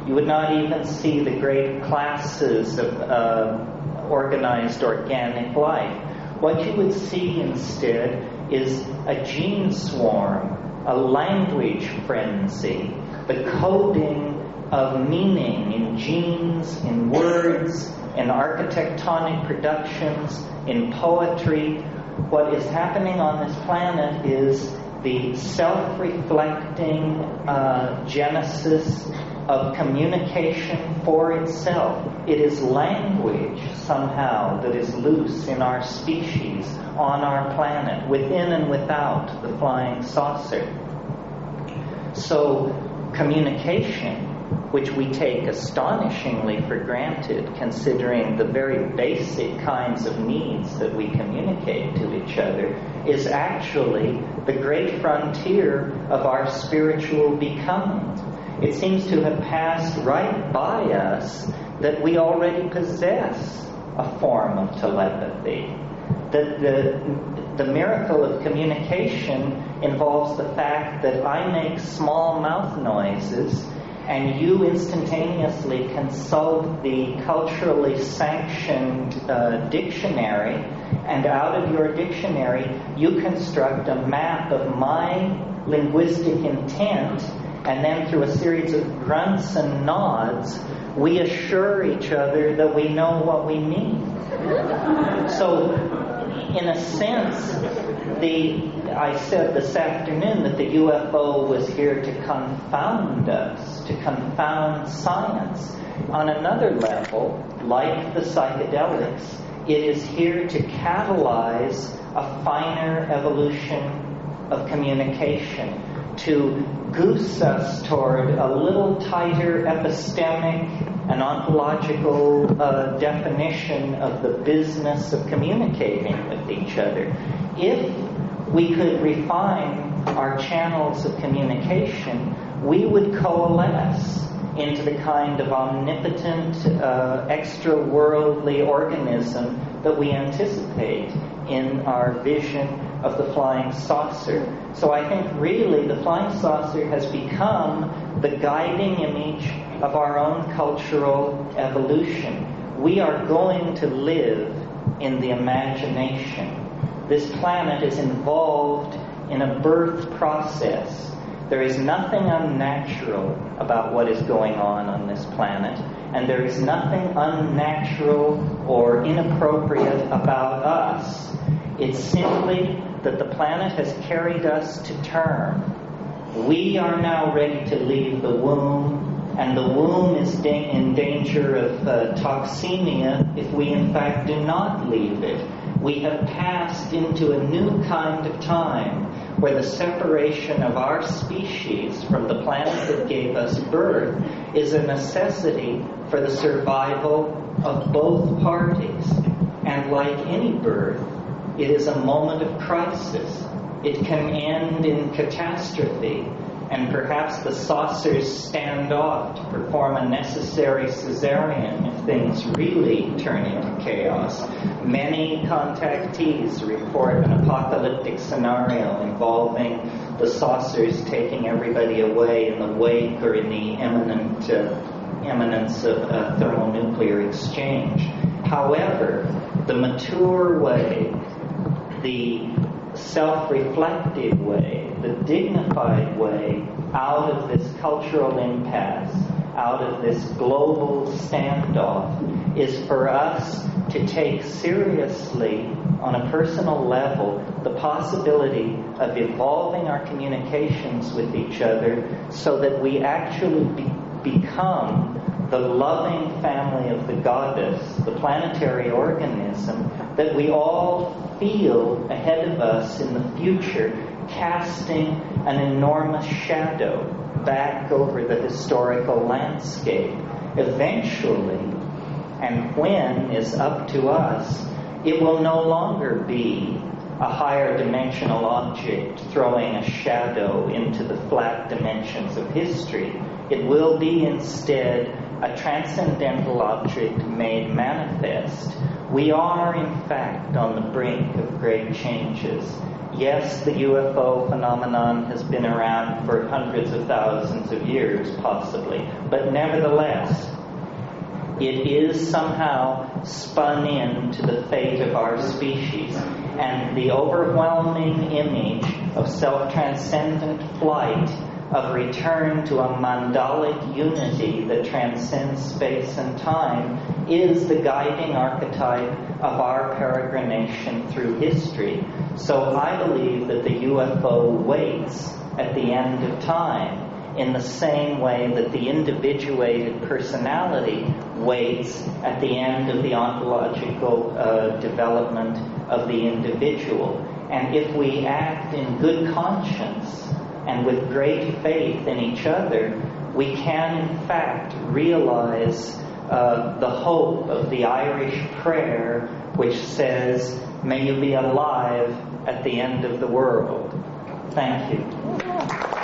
You would not even see the great classes of organized organic life. What you would see instead is a gene swarm, a language frenzy, the coding of meaning in genes, in words, in architectonic productions, in poetry. What is happening on this planet is the self-reflecting genesis of communication for itself. It is language somehow that is loose in our species, on our planet, within and without the flying saucer. So communication, which we take astonishingly for granted, considering the very basic kinds of needs that we communicate to each other, is actually the great frontier of our spiritual becoming. It seems to have passed right by us that we already possess a form of telepathy. That the miracle of communication involves the fact that I make small mouth noises and you instantaneously consult the culturally sanctioned dictionary, and out of your dictionary you construct a map of my linguistic intent, and then through a series of grunts and nods we assure each other that we know what we mean. So in a sense, I said this afternoon that the UFO was here to confound us, to confound science. On another level, like the psychedelics, it is here to catalyze a finer evolution of communication, to goose us toward a little tighter epistemic and ontological definition of the business of communicating with each other. If we could refine our channels of communication, we would coalesce into the kind of omnipotent, extra-worldly organism that we anticipate in our vision of the flying saucer. So I think really the flying saucer has become the guiding image of our own cultural evolution. We are going to live in the imagination. This planet is involved in a birth process. There is nothing unnatural about what is going on this planet, and there is nothing unnatural or inappropriate about us. It's simply that the planet has carried us to term. We are now ready to leave the womb, and the womb is in danger of toxemia if we in fact do not leave it. We have passed into a new kind of time where the separation of our species from the planet that gave us birth is a necessity for the survival of both parties. And like any birth, it is a moment of crisis. It can end in catastrophe, and perhaps the saucers stand off to perform a necessary cesarean if things really turn into chaos. Many contactees report an apocalyptic scenario involving the saucers taking everybody away in the wake or in the imminence of a thermonuclear exchange. However, the mature way, the self-reflective way, the dignified way out of this cultural impasse, out of this global standoff, is for us to take seriously on a personal level the possibility of evolving our communications with each other so that we actually become the loving family of the goddess, the planetary organism that we all feel ahead of us in the future, casting an enormous shadow back over the historical landscape. Eventually, and when is up to us, it will no longer be a higher dimensional object throwing a shadow into the flat dimensions of history. It will be instead a transcendental object made manifest. We are, in fact, on the brink of great changes. Yes, the UFO phenomenon has been around for hundreds of thousands of years, possibly, but nevertheless, it is somehow spun into the fate of our species. And the overwhelming image of self-transcendent flight, of return to a mandalic unity that transcends space and time, is the guiding archetype of our peregrination through history. So I believe that the UFO waits at the end of time in the same way that the individuated personality waits at the end of the ontological development of the individual. And if we act in good conscience and with great faith in each other, we can in fact realize the hope of the Irish prayer, which says, "May you be alive at the end of the world." Thank you.